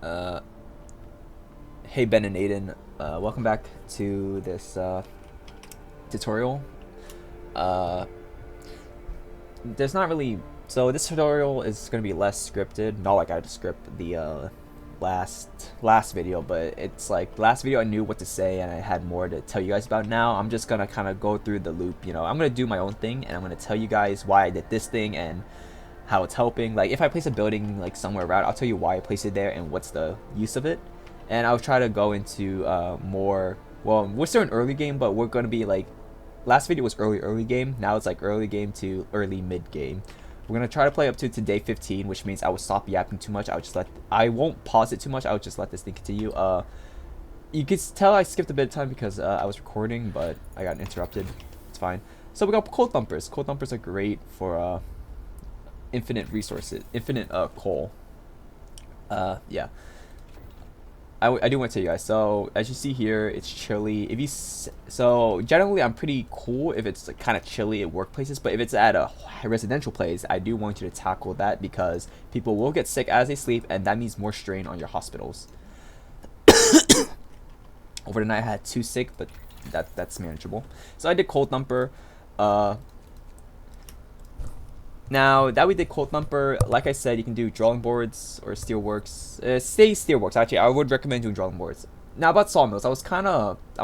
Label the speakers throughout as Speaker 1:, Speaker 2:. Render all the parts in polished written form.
Speaker 1: Uh, hey Ben and Aidan, welcome back to this tutorial. Uh, there's not really, so this tutorial is going to be less scripted, not like I had to script the last video, but it's like last video I knew what to say and I had more to tell you guys about. Now I'm just gonna kind of go through the loop. I'm gonna do my own thing and I'm gonna tell you guys why I did this thing and how it's helping. Like if I place a building like somewhere around, I'll tell you why I placed it there and what's the use of it. And I'll try to go into more. Well, we're still in early game, but we're gonna be like, last video was early game. Now it's like early game to early mid game. We're gonna try to play up to day 15, which means I will stop yapping too much. I won't pause it too much. I'll just let this thing continue. You can tell I skipped a bit of time because I was recording, but I got interrupted. It's fine. So we got coal thumpers. Coal thumpers are great for infinite resources, infinite coal. Yeah. I do want to tell you guys. So as you see here, it's chilly. So generally I'm pretty cool if it's like, kind of chilly at workplaces, but if it's at a residential place, I do want you to tackle that because people will get sick as they sleep, and that means more strain on your hospitals. Over the night I had 2 sick, but that's manageable. So I did cold thumper. Now that we did cold thumper, like I said, you can do drawing boards or steelworks. Stay steelworks. Actually, I would recommend doing drawing boards. Now about sawmills, I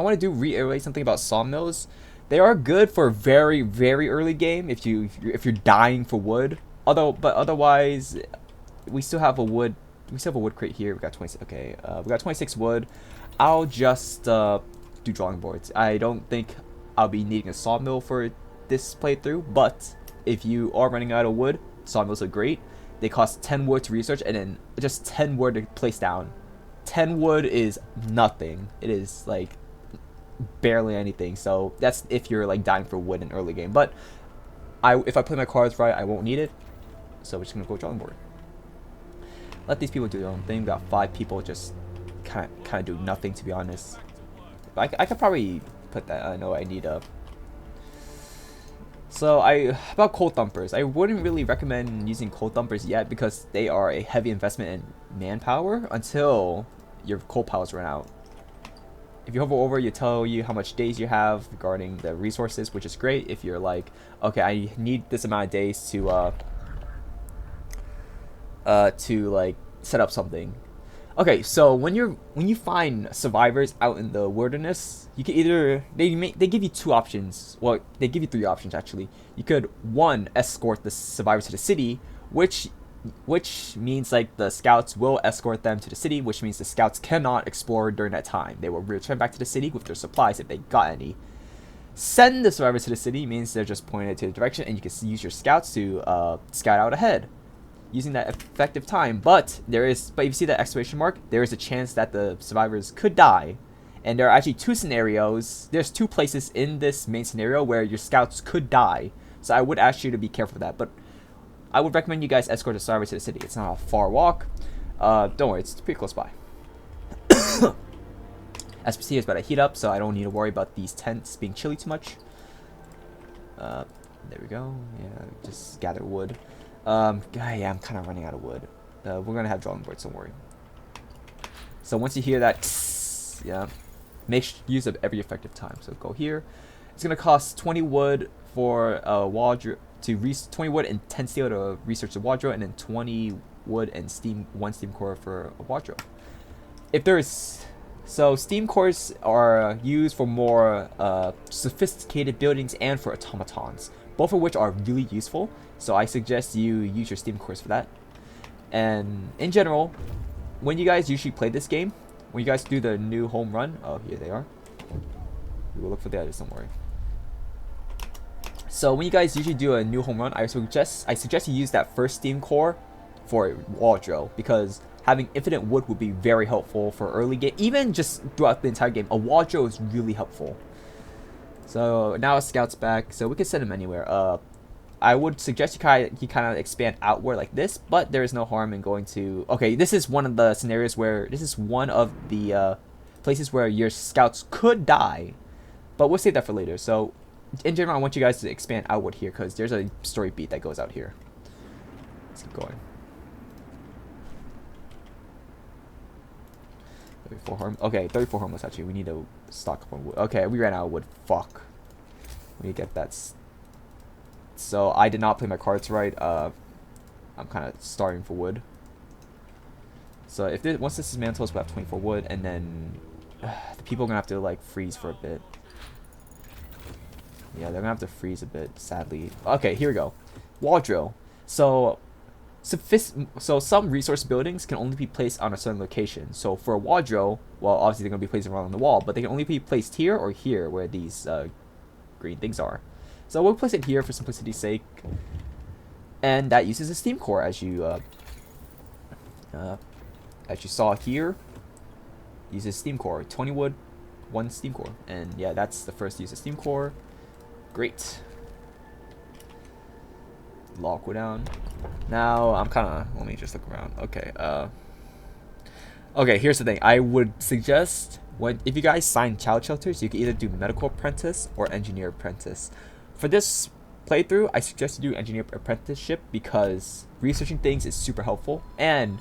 Speaker 1: want to reiterate something about sawmills. They are good for very early game if you're dying for wood. But otherwise, we still have a wood crate here. We got 26. Okay, we got 26 wood. I'll just do drawing boards. I don't think I'll be needing a sawmill for this playthrough, but if you are running out of wood, sawmills are great. They cost 10 wood to research and then just 10 wood to place down. 10 wood is nothing. It is like barely anything. So that's if you're like dying for wood in early game. But if I play my cards right, I won't need it. So we're just gonna go drawing board. Let these people do their own thing. We got 5 people just kind of do nothing, to be honest. I could probably put that. I know I need a. So about coal thumpers, I wouldn't really recommend using coal thumpers yet because they are a heavy investment in manpower until your coal piles run out. If you hover over, you tell you how much days you have regarding the resources, which is great if you're like, okay, I need this amount of days to like set up something. Okay, so when you find survivors out in the wilderness, you can either they give you 2 options. Well, they give you 3 options actually. You could 1 escort the survivors to the city, which means like the scouts will escort them to the city, which means the scouts cannot explore during that time. They will return back to the city with their supplies if they got any. Send the survivors to the city means they're just pointed to the direction, and you can use your scouts to scout out ahead, using that effective time. But if you see that exclamation mark, there is a chance that the survivors could die. And there are actually 2 scenarios. There's 2 places in this main scenario where your scouts could die. So I would ask you to be careful of that. But I would recommend you guys escort the survivors to the city. It's not a far walk. Don't worry, it's pretty close by. SPC is about to heat up, so I don't need to worry about these tents being chilly too much. There we go. Yeah, just gather wood. Yeah, I'm kind of running out of wood. We're gonna have drawing boards, don't worry. So once you hear that, yeah, make use of every effective time. So go here. It's gonna cost 20 wood for a wardrobe 20 wood and 10 steel to research the wardrobe, and then 20 wood and 1 steam core for a wardrobe. So steam cores are used for more sophisticated buildings and for automatons, both of which are really useful. So I suggest you use your steam cores for that. And in general, when you guys usually play this game, when you guys do the new home run, oh, here they are. We will look for the others, don't worry. So when you guys usually do a new home run, I suggest you use that first steam core for wardrobe, because having infinite wood would be very helpful for early game. Even just throughout the entire game, a wardrobe is really helpful. So now a scout's back, so we can send him anywhere. I would suggest you kind of expand outward like this, but there is no harm in going to. Okay, this is one of the scenarios where this is one of the places where your scouts could die, but we'll save that for later. So in general, I want you guys to expand outward here because there's a story beat that goes out here. Let's keep going. 34 home. Okay, 34 homeless actually. We need to stock up on wood. Okay, we ran out of wood. Fuck. We need to get that. So I did not play my cards right. I'm kind of starving for wood. So if this, once this is mantles, we'll have 24 wood, and then the people are gonna have to like freeze for a bit. Yeah, they're gonna have to freeze a bit, sadly. Okay, here we go. Wall drill. So some resource buildings can only be placed on a certain location. So for a wall drill, well, obviously they're gonna be placed around the wall, but they can only be placed here or here, where these green things are. So we'll place it here for simplicity's sake, and that uses a steam core, as you saw here. Uses steam core, 20 wood, 1 steam core, and yeah, that's the first use of steam core. Great. Log go down. Now I'm kind of, let me just look around. Okay. Okay, here's the thing. I would suggest if you guys sign child shelters, you can either do medical apprentice or engineer apprentice. For this playthrough, I suggest you do engineer apprenticeship because researching things is super helpful. And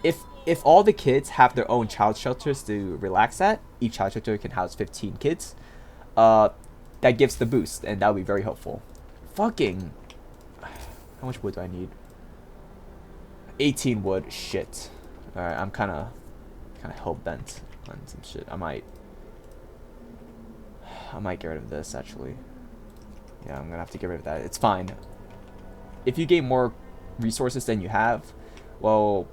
Speaker 1: if all the kids have their own child shelters to relax at, each child shelter can house 15 kids. That gives the boost, and that would be very helpful. Fucking, how much wood do I need? 18 wood. Shit. All right, I'm kind of hell bent on some shit. I might get rid of this actually. Yeah, I'm gonna have to get rid of that. It's fine. If you gain more resources than you have, well,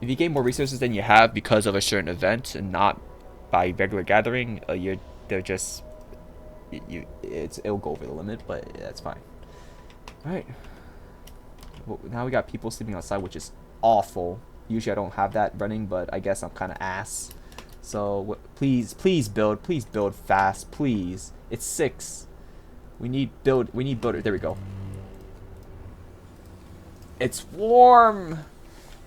Speaker 1: if you gain more resources than you have because of a certain event and not by regular gathering, they're just it'll go over the limit, but yeah, that's fine. All right. Well, now we got people sleeping outside, which is awful. Usually I don't have that running, but I guess I'm kind of ass. So please build fast, please. It's 6. We need builder. There we go. It's warm.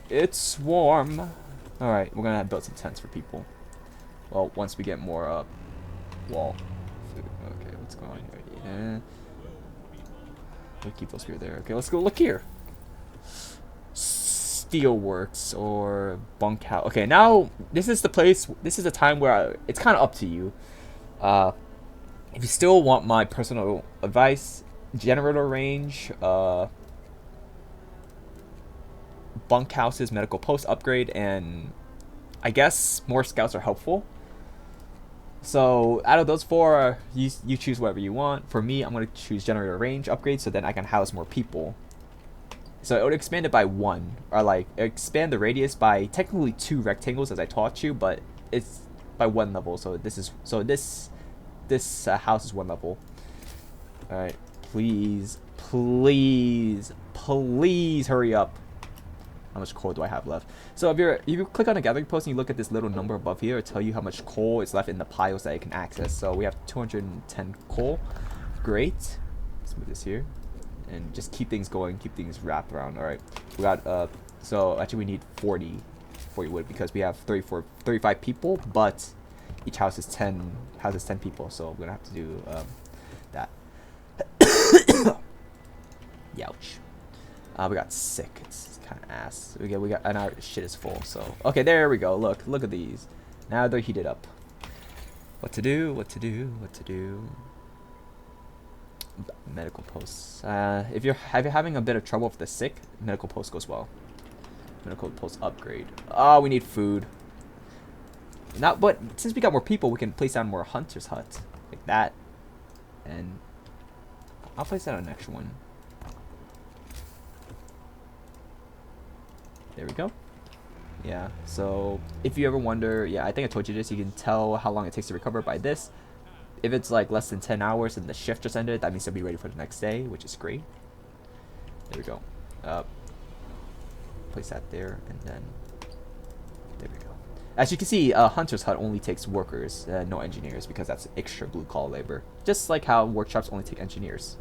Speaker 1: It's warm. All right, we're gonna build some tents for people. Well, once we get more wall. Okay, what's going on here? We'll keep those here there. Okay, let's go look here. Steelworks or bunkhouse. Okay, now this is the place. This is the time where it's kind of up to you. If you still want my personal advice, generator range, bunkhouses, medical post upgrade, and I guess more scouts are helpful. So out of those 4, you choose whatever you want. For me, I'm going to choose generator range upgrade, so then I can house more people. So it would expand it by 1, or like expand the radius by technically 2 rectangles, as I taught you, but it's by 1 level. So this house is 1 level. All right, please hurry up. How much coal do I have left? So if you click on a gathering post and you look at this little number above here, it'll tell you how much coal is left in the piles that you can access. So we have 210 coal. Great. Let's move this here and just keep things going, keep things wrapped around. All right, we got so actually we need 40 wood because we have 35 people, but each house is 10 people, so we're gonna have to do that. Youch. We got sick. It's kind of ass. We got and our shit is full. So okay, there we go. Look at these. Now they're heated up. What to do? Medical posts. If you're having a bit of trouble with the sick, medical post goes well. Medical post upgrade. Oh, we need food. But since we got more people, we can place down more hunters' huts like that, and I'll place down an extra one. There we go. Yeah, so if you ever wonder, yeah, I think I told you this, you can tell how long it takes to recover by this. If it's like less than 10 hours and the shift just ended, that means they'll be ready for the next day, which is great. There we go. Place that there, and then there we go. As you can see, Hunter's Hut only takes workers, no engineers, because that's extra blue-collar labor. Just like how workshops only take engineers.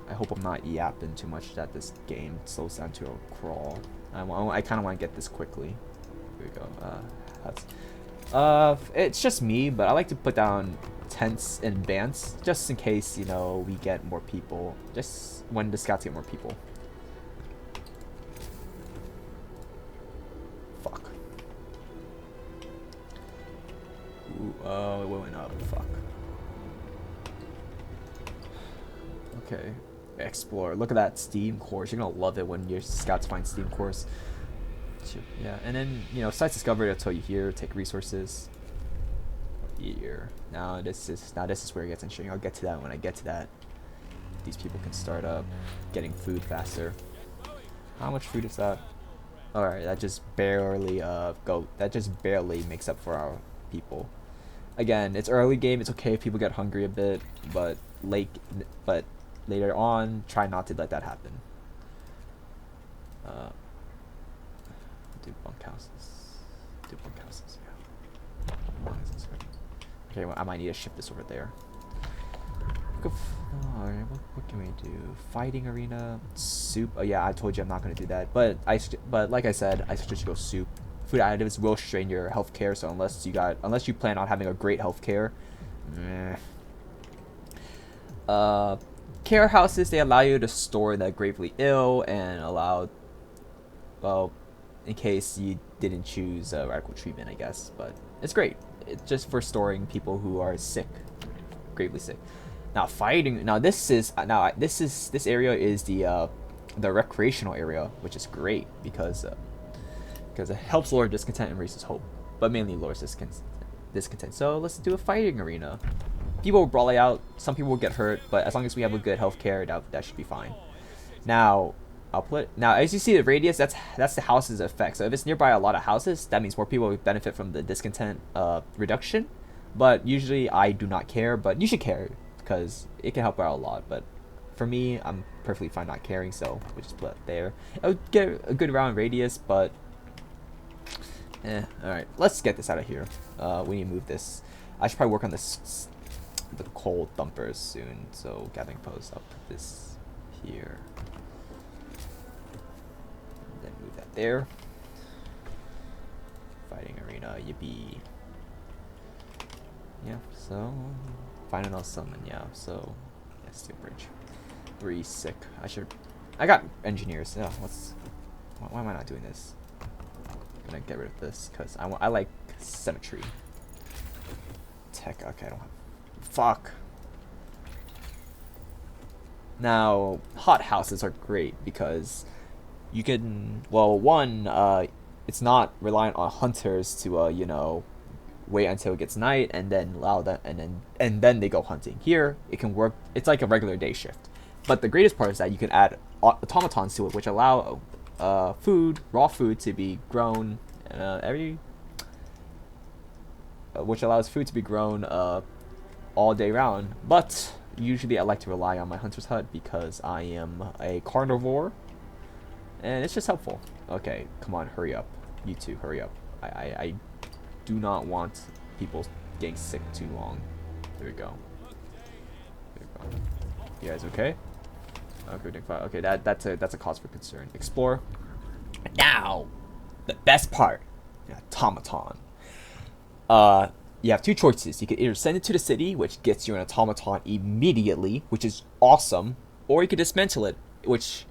Speaker 1: I hope I'm not yapping too much that this game slows down to a crawl. I kind of want to get this quickly. Here we go. It's just me, but I like to put down tents in advance, just in case, you know, we get more people. Just when the scouts get more people. Oh, it went up. Fuck. Okay. Explore. Look at that steam course. You're gonna love it when your scouts find steam course. Yeah, and then, you know, site discovery, I'll tell you here. Take resources. Here. Now this is where it gets interesting. I'll get to that when I get to that. These people can start up getting food faster. How much food is that? Alright, that just barely makes up for our people. Again, it's early game, it's okay if people get hungry a bit, but later on, try not to let that happen. Do bunkhouses. Yeah. Okay, well, I might need to ship this over there. What can we do? Fighting arena, soup. Oh yeah, I told you I'm not gonna do that. But like I said, I suggest you go soup. Food additives will strain your healthcare, so unless you plan on having a great healthcare, care houses, they allow you to store the gravely ill and allow, well, in case you didn't choose radical treatment, I guess. But it's great. It's just for storing people who are sick, gravely sick. Now this area is the recreational area, which is great because it helps lower discontent and raises hope, but mainly lowers discontent. So let's do a fighting arena. People will brawl out, some people will get hurt, but as long as we have a good healthcare, that should be fine. Now as you see the radius, that's the house's effect. So if it's nearby a lot of houses, that means more people will benefit from the discontent reduction. But usually I do not care, but you should care, because it can help out a lot. But for me, I'm perfectly fine not caring, so we'll just put it there. It'll get a good round radius, but alright, let's get this out of here. We need to move this. I should probably work on the coal dumpers soon, so gathering post, I'll put this here. And then move that there. Fighting arena, yippee. Yeah, so final summon, yeah, so yeah, steel bridge. 3 sick. I got engineers. Yeah, why am I not doing this? I'm gonna get rid of this because I like symmetry. Tech, okay, I don't have, fuck. Now hot houses are great because you can, well, one, it's not reliant on hunters to you know, wait until it gets night and then allow that, and then they go hunting. Here it can work, it's like a regular day shift. But the greatest part is that you can add automatons to it, which allow raw food to be grown which allows food to be grown all day round. But usually I like to rely on my hunter's hut because I am a carnivore and it's just helpful. Okay, come on, hurry up. You two, hurry up. I do not want people getting sick too long. There we go. You guys okay? Okay, that's a cause for concern. Explore. Now, the best part, automaton. You have 2 choices. You can either send it to the city, which gets you an automaton immediately, which is awesome, or you could dismantle it, which,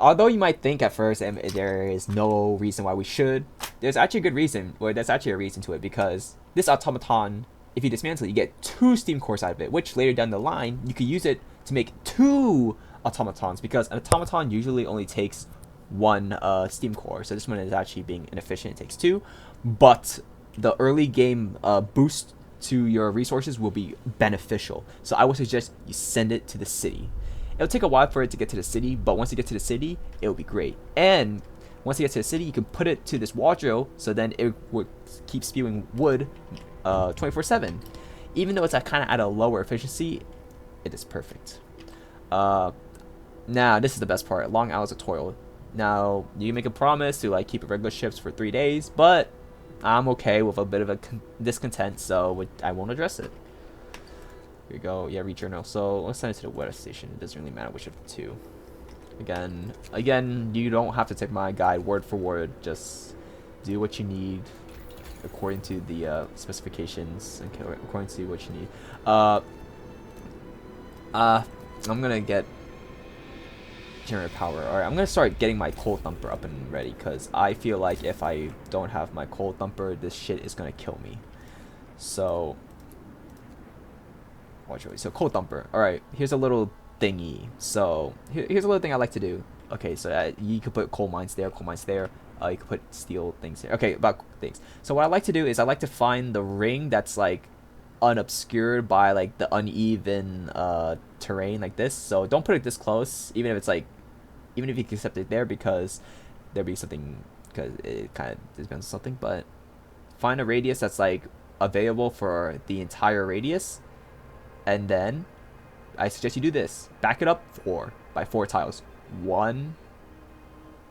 Speaker 1: although you might think at first there is no reason why we should, there's actually a good reason, or there's actually a reason to it, because this automaton, if you dismantle it, you get 2 steam cores out of it, which later down the line, you could use it to make 2 automatons, because an automaton usually only takes 1 steam core, so this one is actually being inefficient, it takes 2, but the early game boost to your resources will be beneficial, so I would suggest you send it to the city. It'll take a while for it to get to the city, but once you get to the city, it'll be great. And once you get to the city, you can put it to this wall drill, so then it would keep spewing wood 24/7. Even though it's kind of at a lower efficiency, it is perfect. Now, this is the best part. Long hours of toil. Now, you make a promise to like keep regular shifts for 3 days, but I'm okay with a bit of a discontent, so I won't address it. Here we go. Yeah, read journal. So let's send it to the weather station. It doesn't really matter which of the 2. Again, you don't have to take my guide word for word. Just do what you need according to the specifications and according to what you need. I'm gonna get generator power. Alright, I'm gonna start getting my coal thumper up and ready, because I feel like if I don't have my coal thumper, this shit is gonna kill me. So so coal thumper. All right, here's a little thingy. So here's a little thing I like to do. Okay, so you could put coal mines there, coal mines there. You could put steel things there. Okay, about things. So what I like to do is I like to find the ring that's like unobscured by like the uneven terrain like this. So don't put it this close, even if it's like, even if you can accept it there, because there'd be something, because it kind of depends on something. But find a radius that's like available for the entire radius, and then I suggest you do this. Back it up by four tiles. 1,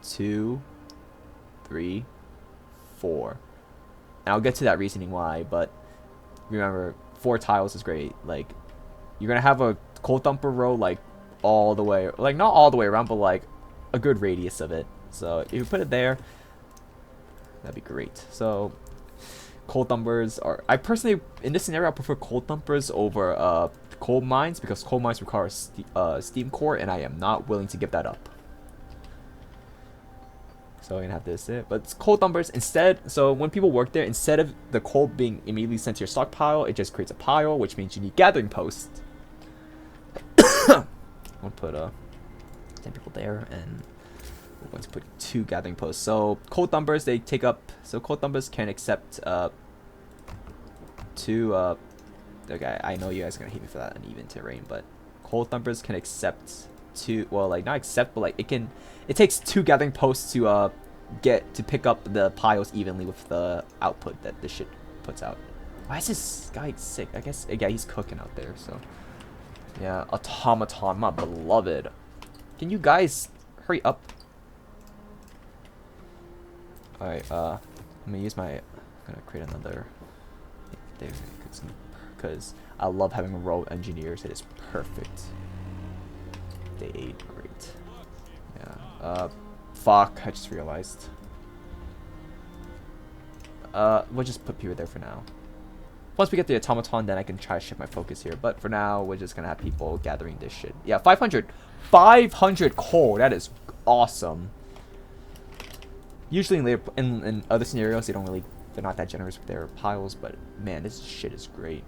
Speaker 1: 2, 3, 4. And I'll get to that reasoning why, but remember, 4 tiles is great. Like, you're gonna have a coal thumper row like all the way, like not all the way around, but like a good radius of it. So if you put it there, that'd be great. So coal thumpers are, I personally, in this scenario, I prefer coal thumpers over coal mines, because coal mines require steam core, and I am not willing to give that up. So I'm gonna have this it. But it's coal thumpers instead. So when people work there, instead of the coal being immediately sent to your stockpile, it just creates a pile, which means you need gathering posts. I'll put 10 people there, and we're going to put 2 gathering posts. So coal thumpers, they take up. So coal thumpers can accept 2. Okay, I know you guys are gonna hate me for that uneven terrain, but coal thumpers can accept 2. Well, like not accept, but like it can. It takes 2 gathering posts to pick up the piles evenly with the output that this shit puts out. Why is this guy sick? I guess, yeah, he's cooking out there. So yeah, automaton, my beloved. Can you guys hurry up? All right, I'm gonna use my. I'm gonna create another. There, because I love having row engineers. It is perfect. Day 8, great. Yeah. Fuck, I just realized. We'll just put people there for now. Once we get the automaton, then I can try to shift my focus here. But for now, we're just gonna have people gathering this shit. Yeah, 500. 500 coal. That is awesome. Usually in other scenarios, they're not that generous with their piles. But man, this shit is great.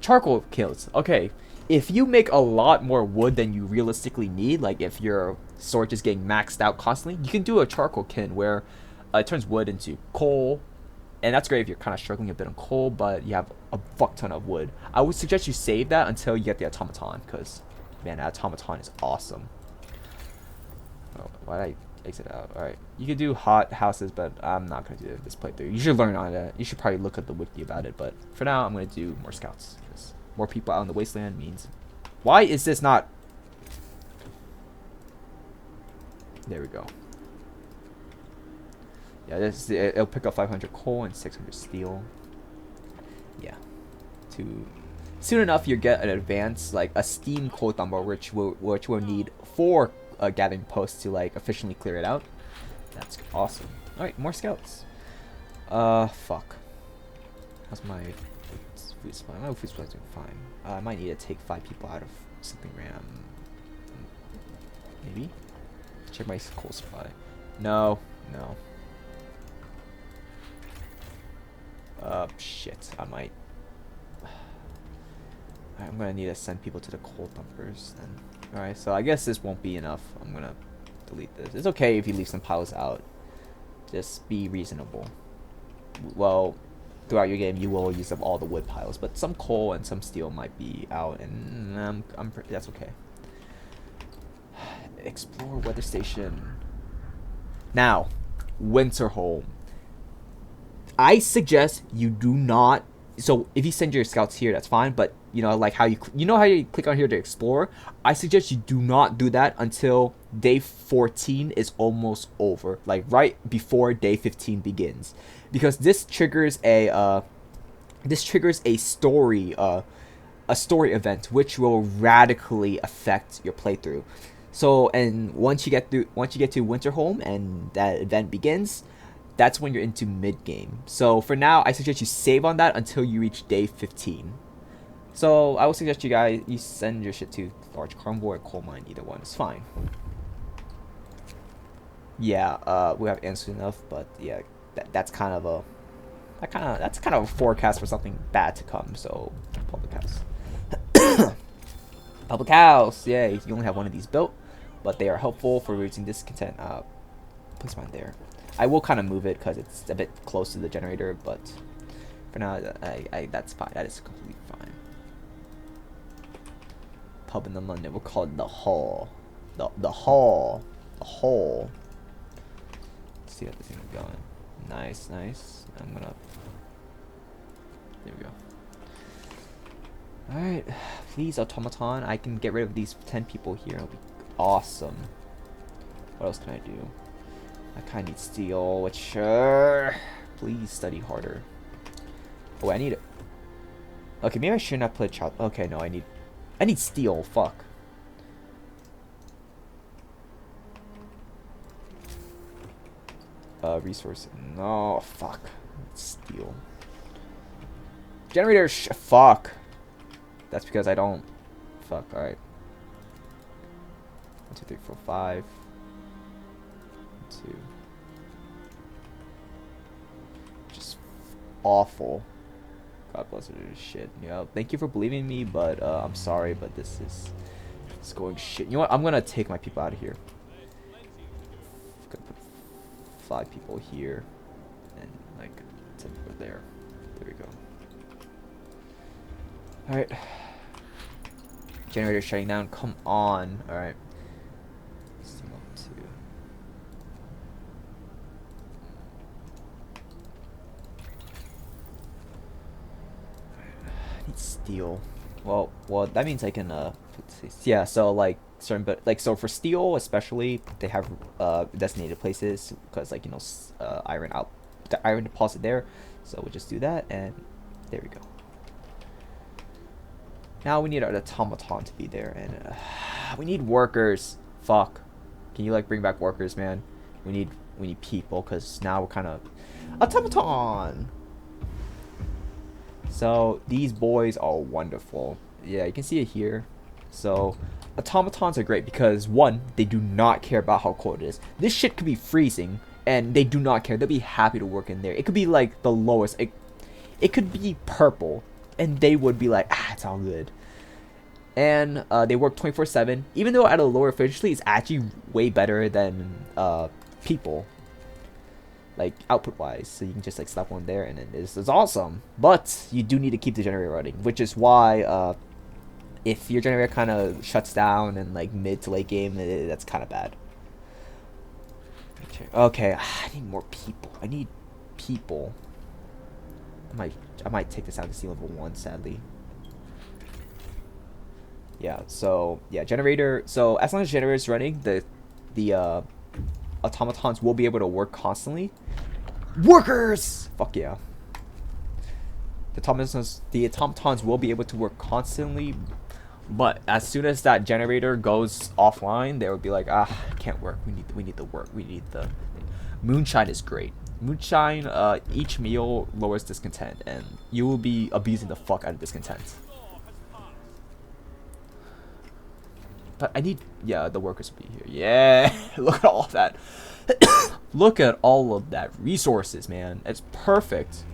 Speaker 1: Charcoal kills. Okay, if you make a lot more wood than you realistically need, like if your storage is getting maxed out constantly, you can do a charcoal kiln where it turns wood into coal, and that's great if you're kind of struggling a bit on coal, but you have a fuck ton of wood. I would suggest you save that until you get the automaton, because man, that automaton is awesome. Oh, why did I exit out? All right, you could do hot houses, but I'm not gonna do this playthrough. You should learn on it. You should probably look at the wiki about it, but for now, I'm gonna do more scouts. More people out in the wasteland means. Why is this not? There we go. Yeah, it'll pick up 500 coal and 600 steel. Yeah. Soon enough, you get an advanced, like a steam coal thumper, which will need 4 gathering posts to like efficiently clear it out. That's awesome. All right, more scouts. Fuck. How's my food supply? My food supply is doing fine. I might need to take 5 people out of something random. Maybe? Check my coal supply. No. Shit. I might. I'm gonna need to send people to the coal thumpers then. Alright, so I guess this won't be enough. I'm gonna delete this. It's okay if you leave some piles out. Just be reasonable. Well, throughout your game, you will use up all the wood piles, but some coal and some steel might be out, and that's okay. Explore weather station. Now, Winterholm. I suggest you do not. So if you send your scouts here, that's fine. But you know, like how you click on here to explore. I suggest you do not do that until day 14 is almost over, like right before day 15 begins, because this triggers a story event which will radically affect your playthrough. So, and once you get to Winterholm and that event begins, that's when you're into mid game. So for now, I suggest you save on that until you reach day 15. So I would suggest you send your shit to large carnivore or coal mine. Either one is fine. Yeah, we have answered enough, but yeah, that's kind of a That's kind of a forecast for something bad to come. So public house. Public house. Yay! You only have one of these built, but they are helpful for reducing discontent. Place mine there. I will kind of move it because it's a bit close to the generator, but for now, that's fine. That is completely fine. Pub in the London. We'll call it the Hall. The Hall. The Hall. Let's see how this thing is going. Nice, nice. I'm gonna. There we go. Alright. Please, automaton. I can get rid of these 10 people here. It'll be awesome. What else can I do? I kind of need steel, which. Please study harder. Oh, I need it. Okay, maybe I shouldn't have played child. Okay, no, I need steel. Fuck. Resource. No, fuck. Steel. Generator. Fuck. That's because I don't. Fuck. All right. 1, 2, 3, 4, 5. 2. Just awful. God bless it. Shit. Yeah. Thank you for believing me, but I'm sorry, but this is it's going shit. You know what? I'm gonna take my people out of here. I'm gonna put 5 people here, and like 10 people there. There we go. All right. Generator shutting down. Come on. All right. Steam up 2. I need steel. Well, that means I can yeah. So like certain, but like so for steel especially, they have designated places because like iron out, the iron deposit there. So we'll just do that, and there we go. Now we need our automaton to be there, and we need workers. Fuck. Can you like bring back workers, man? We need people, because now we're kind of automaton. So these boys are wonderful. Yeah, you can see it here. So automatons are great because 1, they do not care about how cold it is. This shit could be freezing, and they do not care. They'll be happy to work in there. It could be like the lowest. It could be purple, and they would be like, it's all good. And they work 24/7. Even though at a lower efficiency, it's actually way better than people, like output wise. So you can just like slap one there, and then this is awesome. But you do need to keep the generator running, which is why if your generator kind of shuts down in like mid to late game, that's kind of bad. Okay, I need more people. I need people. I might take this out to sea level 1, sadly. Yeah, so yeah, generator. So as long as generator is running, the automatons will be able to work constantly. Workers! Fuck yeah. The automatons will be able to work constantly, but as soon as that generator goes offline, they will be like, it can't work. We need the work. We need the moonshine is great. Moonshine, each meal lowers discontent, and you will be abusing the fuck out of discontent. But I need, the workers will be here. Yeah, look at all of that. Look at all of that resources, man. It's perfect.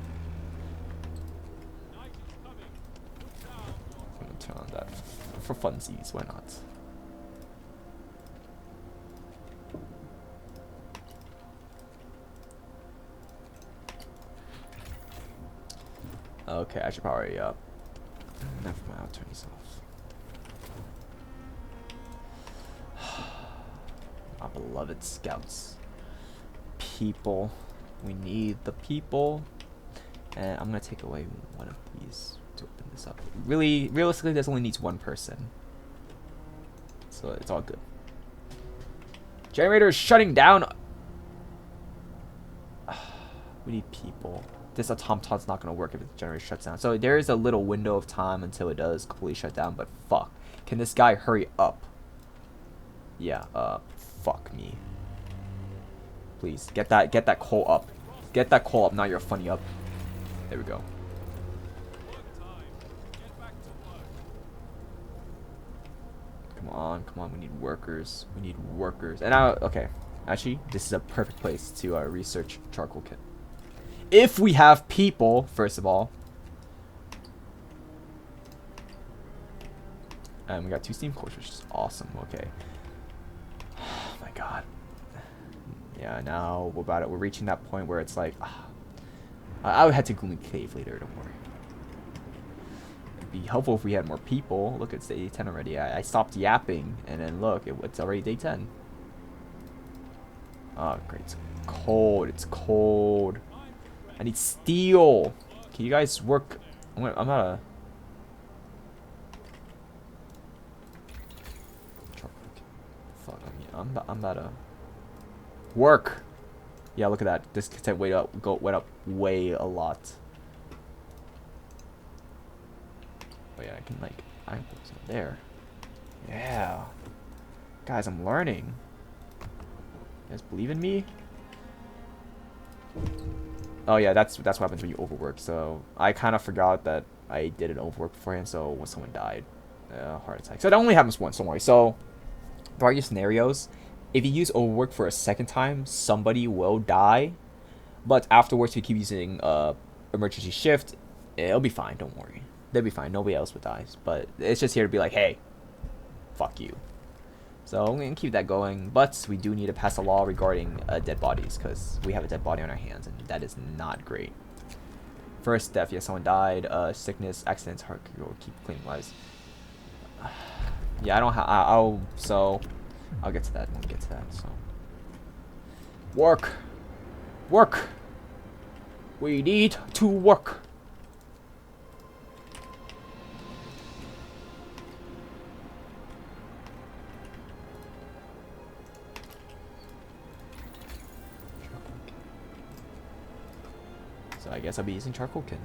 Speaker 1: I'm gonna turn on that for funsies. Why not? Okay, I should probably never mind. I'll turn this off. My beloved scouts. People. We need the people. And I'm gonna take away one of these to open this up. Realistically, this only needs 1 person. So it's all good. Generator is shutting down. We need people. This automaton's not gonna work if the generator shuts down. So there is a little window of time until it does completely shut down, but fuck. Can this guy hurry up? Yeah, fuck me. Please, get that coal up. Get that coal up, not your funny up. There we go. Come on, we need workers. We need workers. And okay. Actually, this is a perfect place to research charcoal kit. If we have people, first of all. And we got 2 steam cores, which is awesome. Okay. Oh my god. Yeah, now we're reaching that point where it's like, I would head to Gloomy Cave later, don't worry. It'd be helpful if we had more people. Look, it's day 10 already. I stopped yapping, and then look, it's already day 10. Oh, great. It's cold. It's cold. I need steel. Can you guys work? I'm not fuck. I'm about to work. Yeah, look at that. This content went up way a lot. Oh yeah, I can put some there. Yeah, guys, I'm learning. You guys believe in me? Oh yeah, that's what happens when you overwork. So I kind of forgot that I did an overwork beforehand. So when someone died, heart attack. So that only happens once. Don't worry. So there are your scenarios. If you use overwork for a second time, somebody will die. But afterwards, if you keep using emergency shift, it'll be fine. Don't worry. They'll be fine. Nobody else would die. But it's just here to be like, hey, fuck you. So I'm going to keep that going. But we do need to pass a law regarding dead bodies, because we have a dead body on our hands, and that is not great. First death, yeah, someone died. Sickness, accidents, heart, keep cleaning lives. Yeah, I don't have. I'll get to that when we get to that. So work. We need to work. So I guess I'll be using charcoal kiln.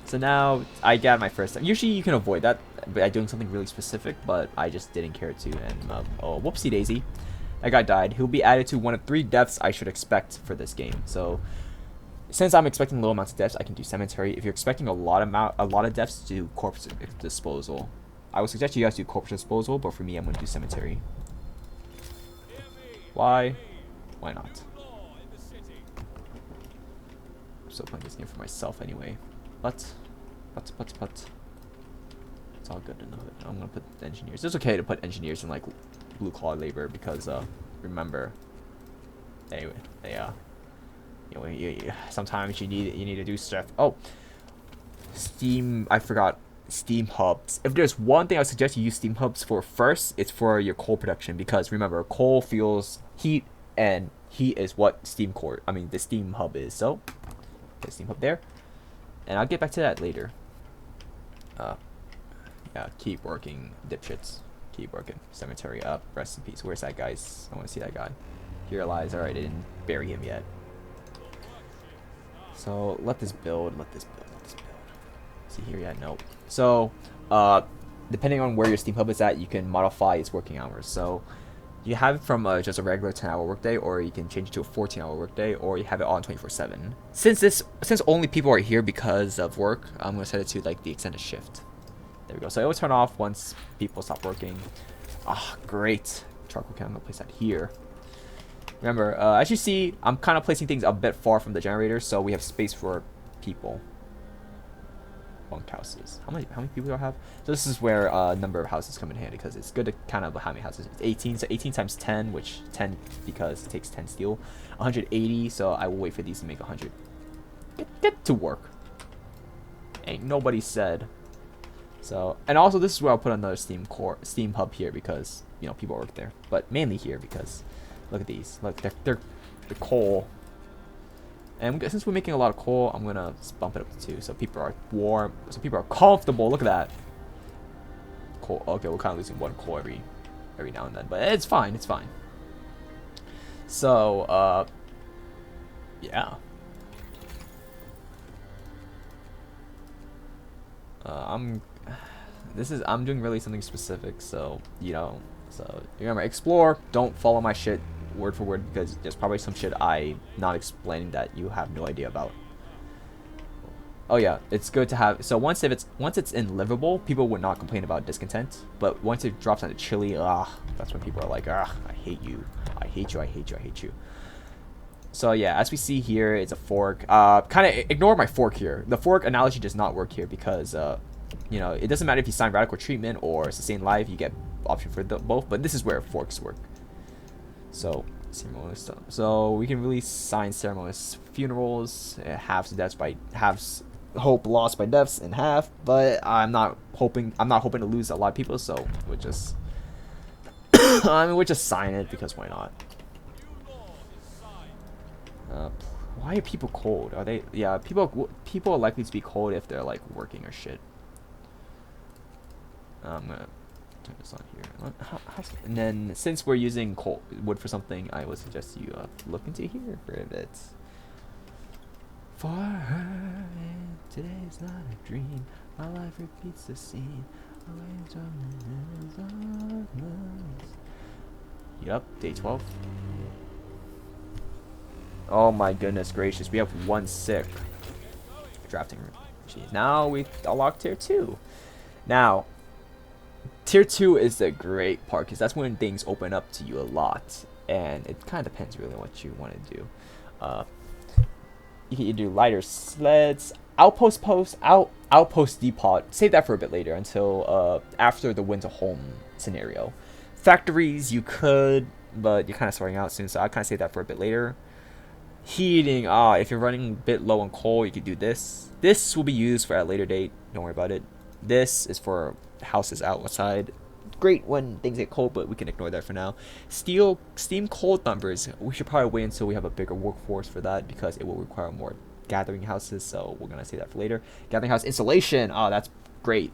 Speaker 1: So now I got my first time. Usually you can avoid that by doing something really specific, but I just didn't care to. And oh, whoopsie daisy, that guy died. He'll be added to one of 3 deaths I should expect for this game. So since I'm expecting low amounts of deaths, I can do cemetery. If you're expecting a lot of deaths, do corpse disposal. I would suggest you guys do corpse disposal, but for me, I'm gonna do cemetery. Why? Why not? I'm still playing this game for myself anyway. But it's all good enough. I'm gonna put engineers. It's okay to put engineers in like blue collar labor because remember, anyway, sometimes you need to do stuff. Oh, Steam. I forgot Steam hubs. If there's one thing I would suggest you use Steam hubs for first, it's for your coal production, because remember, coal feels heat, and heat is what the Steam hub is. So, the Steam hub there. And I'll get back to that later. Yeah, keep working, dipshits. Keep working. Cemetery up. Rest in peace. Where's that guy? I want to see that guy. Here lies. Alright, I didn't bury him yet. So, let this build. See here yet? Nope. So, depending on where your Steam hub is at, you can modify its working hours. So, you have it from just a regular 10-hour workday, or you can change it to a 14-hour workday, or you have it on 24/7. Since only people are here because of work, I'm gonna set it to like the extended shift. There we go. So it will turn off once people stop working. Ah, great. Charcoal can. I'm gonna place that here. Remember, as you see, I'm kind of placing things a bit far from the generator, so we have space for people. Bunk houses. How many people do I have? So this is where number of houses come in handy, because it's good to kind of how many houses. It's 18, so 18 times 10, which 10 because it takes 10 steel. 180, so I will wait for these to make 100. Get to work. Ain't nobody said. So, and also this is where I'll put another Steam hub here, because people work there, but mainly here because look at these. Look, they're coal. And since we're making a lot of coal, I'm gonna bump it up to 2, so people are warm, so people are comfortable. Look at that. Coal. Okay, we're kind of losing 1 coal every now and then, but it's fine. It's fine. So, yeah. I'm doing really something specific, so so remember, explore. Don't follow my shit word for word, because there's probably some shit I'm not explaining that you have no idea about. Oh yeah, it's good to have. So once it's in livable, people would not complain about discontent. But once it drops down to chilly, that's when people are like, I hate you, I hate you, I hate you, I hate you. So yeah, as we see here, it's a fork. Kind of ignore my fork here. The fork analogy does not work here because you know, it doesn't matter if you sign radical treatment or sustain life, you get option for both. But this is where forks work. So ceremonious stuff. So we can really sign ceremonious funerals, halves deaths by halves hope lost by deaths in half. But I'm not hoping to lose a lot of people, so we'll just I mean we'll just sign it because why not? Why are people cold? Are they? Yeah, people are likely to be cold if they're like working or shit. I'm gonna turn this on here. And then since we're using coal wood for something, I would suggest you look into here for a bit. For her, today's not a dream. My life repeats the scene. Yep, day 12. Oh my goodness gracious, we have 1 sick. Drafting room. Jeez. Now we unlock tier 2. Now, tier 2 is the great part because that's when things open up to you a lot. And it kind of depends really on what you want to do. You can either do lighter sleds, outpost depot. Save that for a bit later until after the winter home scenario. Factories you could, but you're kind of sorting out soon, so I kind of save that for a bit later. Heating, if you're running a bit low on coal, you could do this. This will be used for at a later date. Don't worry about it. This is for houses outside. Great when things get cold, but we can ignore that for now. Steam cold numbers. We should probably wait until we have a bigger workforce for that because it will require more gathering houses. So we're gonna say that for later. Gathering house installation. Oh, that's great.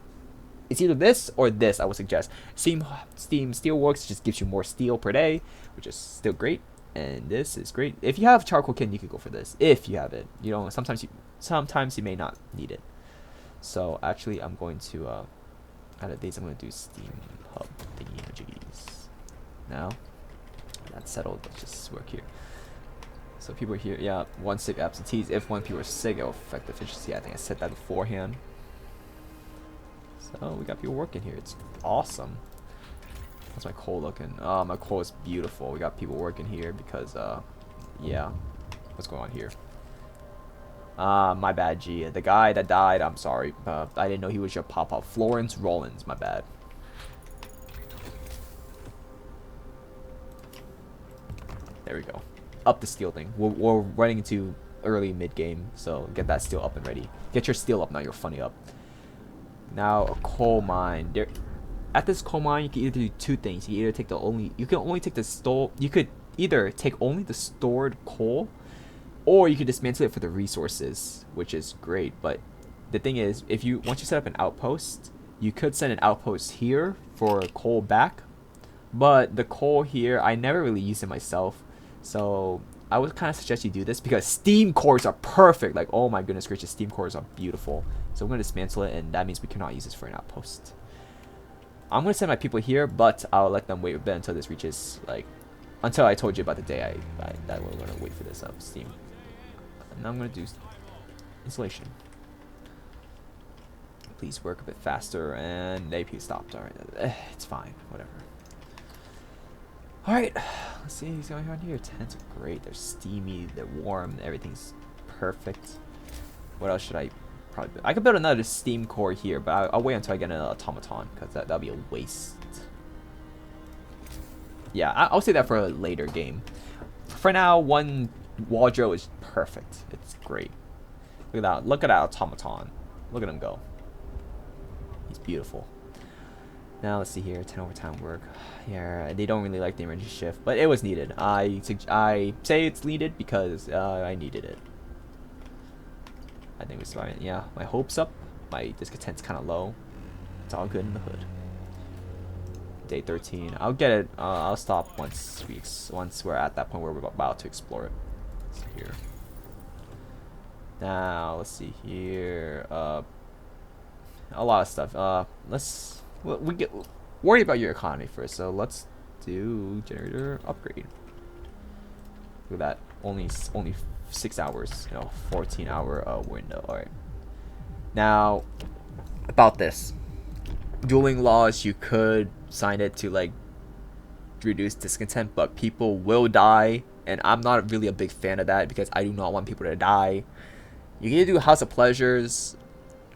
Speaker 1: It's either this or this. I would suggest Steam Steelworks just gives you more steel per day, which is still great. And this is great. If you have charcoal kiln, you could go for this. If you have it, you know, sometimes you may not need it. So actually, I'm going to out of these, I'm going to do Steam Hub thingy majiggies. Now that's settled. Let's just work here. So people are here. Yeah, 1 sick absentees. If 1 people are sick, it'll affect efficiency. I think I said that beforehand. So we got people working here. It's awesome. How's my coal looking? Oh, my coal is beautiful. We got people working here because, yeah. What's going on here? My bad, G. The guy that died, I'm sorry. I didn't know he was your pop-up. Florence Rollins, my bad. There we go. Up the steel thing. We're running into early mid-game, so get that steel up and ready. Get your steel up, not your funny up. Now, a coal mine. At this coal mine, you can either do 2 things. You can either take you could either take only the stored coal, or you could dismantle it for the resources, which is great. But the thing is, once you set up an outpost, you could send an outpost here for coal back. But the coal here, I never really use it myself, so I would kind of suggest you do this because steam cores are perfect. Like, oh my goodness gracious, steam cores are beautiful. So I'm going to dismantle it, and that means we cannot use this for an outpost. I'm going to send my people here, but I'll let them wait a bit until this reaches, like, until I told you about the day that we're going to wait for this steam. And now I'm going to do installation. Please work a bit faster, and AP stopped. Alright, it's fine, whatever. Alright, let's see what's going on here. Tents are great, they're steamy, they're warm, everything's perfect. What else should I probably build? I could build another steam core here, but I'll wait until I get an automaton, because that'll be a waste. Yeah, I'll say that for a later game. For now, 1 wardrobe is perfect. It's great. Look at that. Look at that automaton. Look at him go. He's beautiful. Now let's see here. 10 overtime work. Yeah, they don't really like the emergency shift, but it was needed. I say it's needed because I needed it. I think it's fine. Yeah, my hope's up. My discontent's kind of low. It's all good in the hood. Day 13. I'll get it. I'll stop once we're at that point where we're about to explore it. So here. Now let's see here. A lot of stuff. Worry about your economy first. So let's do generator upgrade. Look at that. Only 6 hours. 14-hour window. All right. Now about this. Dueling laws, you could sign it to like reduce discontent, but people will die, and I'm not really a big fan of that because I do not want people to die. You can either do House of Pleasures,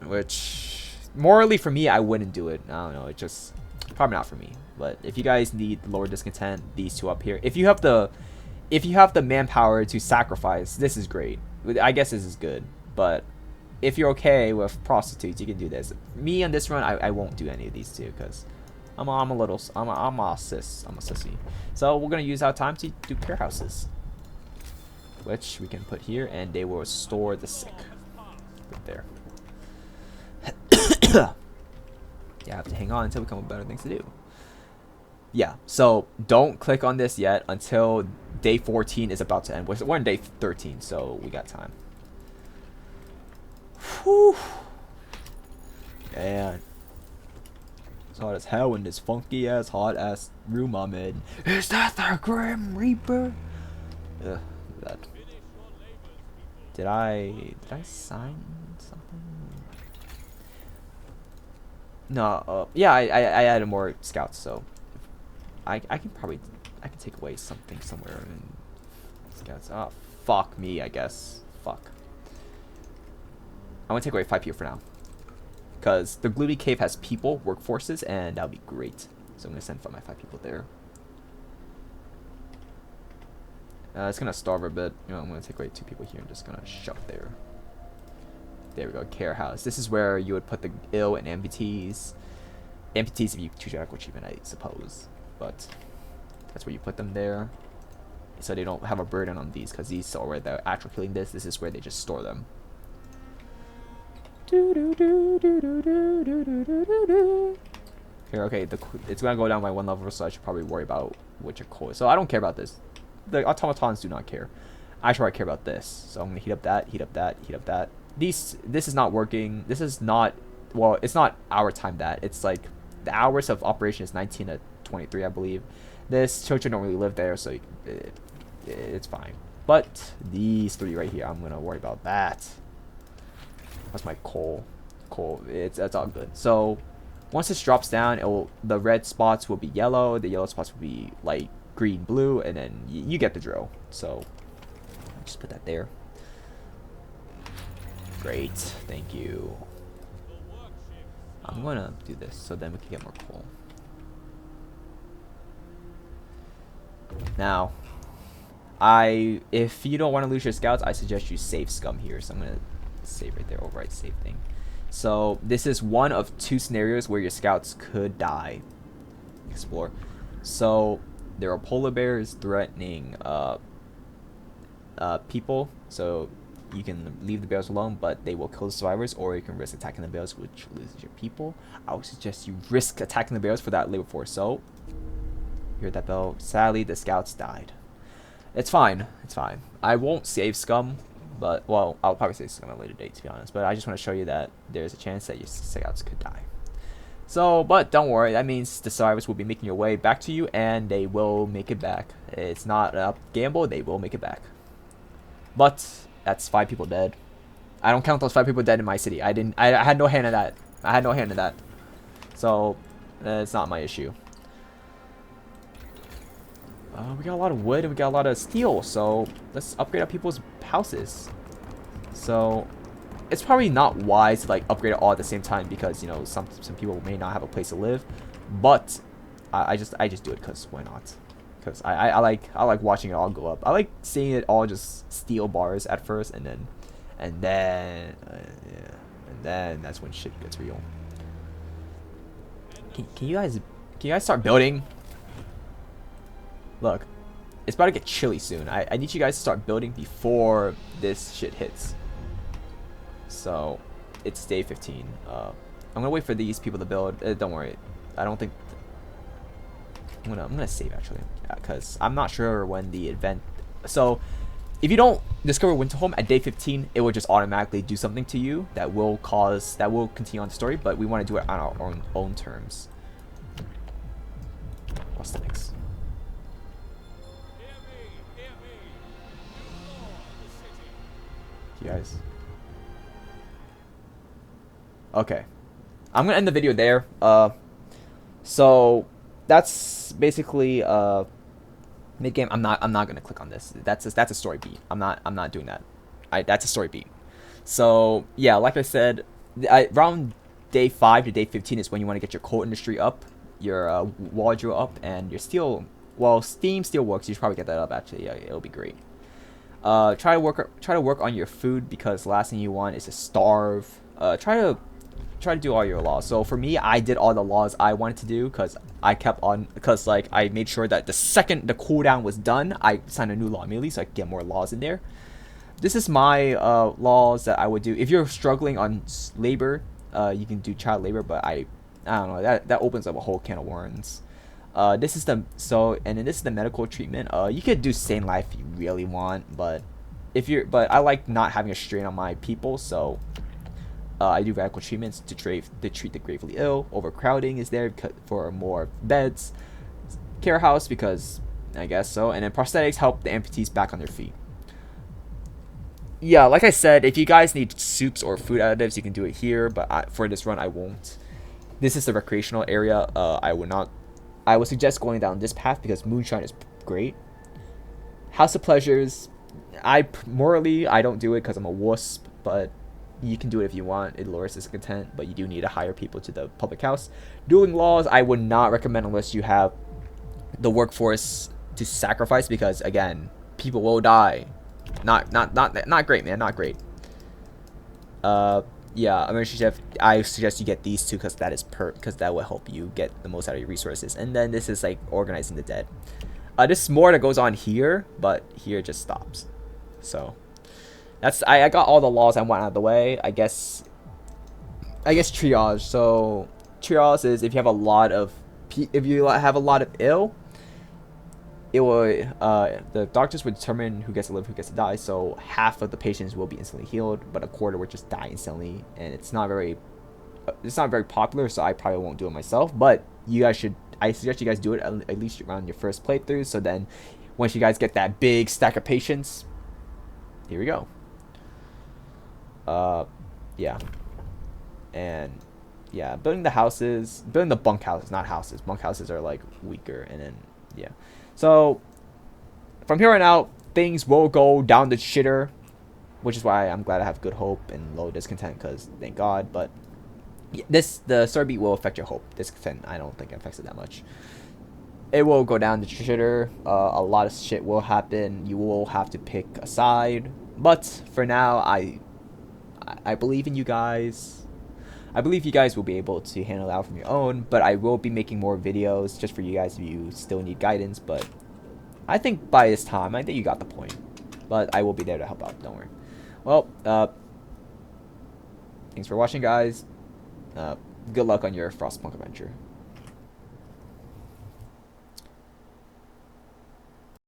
Speaker 1: which morally for me I wouldn't do it. I don't know, it just probably not for me. But if you guys need lower discontent, these two up here. If you have the manpower to sacrifice, this is great. I guess this is good. But if you're okay with prostitutes, you can do this. Me on this run, I won't do any of these two because I'm a sissy. So we're gonna use our time to do care houses, which we can put here, and they will restore the sick. Right there. You have to hang on until we come up with better things to do. Yeah, so don't click on this yet until day 14 is about to end. We're on day 13, so we got time. Whew. Man. It's hot as hell in this funky ass hot ass room I'm in. Is that the Grim Reaper? Ugh, that. Did I sign something? No, yeah, I added more scouts, so I can take away something somewhere in scouts. Oh, fuck me, I guess. Fuck. I'm gonna take away 5 people for now, because the Gloomy Cave has people, workforces, and that'll be great. So I'm gonna send my 5 people there. It's gonna starve a bit. You know, I'm gonna take away 2 people here and just gonna shove there. There we go, care house. This is where you would put the ill and amputees. Amputees if you choose your achievement, I suppose. But that's where you put them there, so they don't have a burden on these, because these are where the actual healing is. This is where they just store them. Here, okay, it's gonna go down by 1 level, so I should probably worry about which are cold. So I don't care about this. The automatons do not care. I should care about this. So I'm gonna heat up that, heat up that, heat up that. This is not working. This is not, well, it's not our time that. It's like the hours of operation is 19 to 23, I believe. This children don't really live there, so it's fine. But these 3 right here, I'm gonna worry about that. That's my coal. It's all good. So once this drops down, the red spots will be yellow, the yellow spots will be like green, blue, and then you get the drill. So just put that there. Great, thank you. I'm gonna do this so then we can get more coal. Now, if you don't want to lose your scouts, I suggest you save scum here. So I'm gonna save right there, override save thing. So this is one of 2 scenarios where your scouts could die. Explore. So there are polar bears threatening people. So you can leave the bears alone, but they will kill the survivors, or you can risk attacking the bears, which loses your people. I would suggest you risk attacking the bears for that labor force. So you heard that bell. Sadly, the scouts died. It's fine. It's fine. I won't save scum, but, well, I'll probably save scum at a later date, to be honest. But I just want to show you that there's a chance that your scouts could die. So, but don't worry. That means the survivors will be making your way back to you, and they will make it back. It's not a gamble. They will make it back. But that's 5 people dead. I don't count those 5 people dead in my city. I had no hand in that. I had no hand in that. So it's not my issue. We got a lot of wood and we got a lot of steel, so let's upgrade our people's houses. So it's probably not wise to like upgrade it all at the same time, because you know some people may not have a place to live. But I just do it because why not? Because I like watching it all go up. I like seeing it all just steel bars at first, and then that's when shit gets real. Can you guys start building? Look, it's about to get chilly soon. I need you guys to start building before this shit hits. So it's day 15. I'm gonna wait for these people to build. Don't worry. I don't think I'm gonna save actually, because I'm not sure when the event. So if you don't discover Winterholm at day 15, it will just automatically do something to you that will continue on the story. But we want to do it on our own terms. What's the next? You guys. Okay. I'm gonna end the video there. So that's basically mid game. I'm not gonna click on this. That's a story beat. I'm not doing that. That's a story beat. So yeah, like I said, around day 5 to day 15 is when you want to get your coal industry up, your wardrobe up, and your steel. Well, steam still works. You should probably get that up. Actually, yeah, it'll be great. Try to work on your food because the last thing you want is to starve. Try to do all your laws. So for me, I did all the laws I wanted to do because like I made sure that the second the cooldown was done, I signed a new law immediately so I could get more laws in there. This is my laws that I would do. If you're struggling on labor, you can do child labor, but I don't know, that opens up a whole can of worms. This is the and then this is the medical treatment. You could do sane life if you really want, but but I like not having a strain on my people, so I do radical treatments to treat the gravely ill. Overcrowding is there for more beds. Care house because I guess so, and then prosthetics help the amputees back on their feet. Yeah, like I said, if you guys need soups or food additives, you can do it here, but for this run, I won't. This is the recreational area. I would not. I would suggest going down this path because moonshine is great. House of Pleasures, I don't do it because I'm a wuss, but you can do it if you want. It lowers discontent, but you do need to hire people to the public house. Dueling laws, I would not recommend unless you have the workforce to sacrifice because again, people will die. Not great, man. Not great. Yeah, emergency chef. I suggest you get these two because that will help you get the most out of your resources. And then this is like organizing the dead. This is more that goes on here, but here it just stops. So that's I got all the laws I want out of the way. I guess triage. So triage is if you have a lot of ill, it will the doctors would determine who gets to live, who gets to die. So half of the patients will be instantly healed, but a quarter would just die instantly, and it's not very popular. So I probably won't do it myself. But I suggest you guys do it at least around your first playthrough. So then, once you guys get that big stack of patients, here we go. Yeah, and yeah, building the bunkhouses, not houses. Bunkhouses are like weaker, and then yeah. So, from here on out, things will go down the shitter, which is why I'm glad I have good hope and low discontent, because thank God. But yeah, the story beat will affect your hope. Discontent, I don't think it affects it that much. It will go down the shitter. A lot of shit will happen. You will have to pick a side. But for now, I believe in you guys. I believe you guys will be able to handle it out from your own, but I will be making more videos just for you guys if you still need guidance. But I think by this time, I think you got the point. But I will be there to help out, don't worry. Well, thanks for watching, guys. Good luck on your Frostpunk adventure.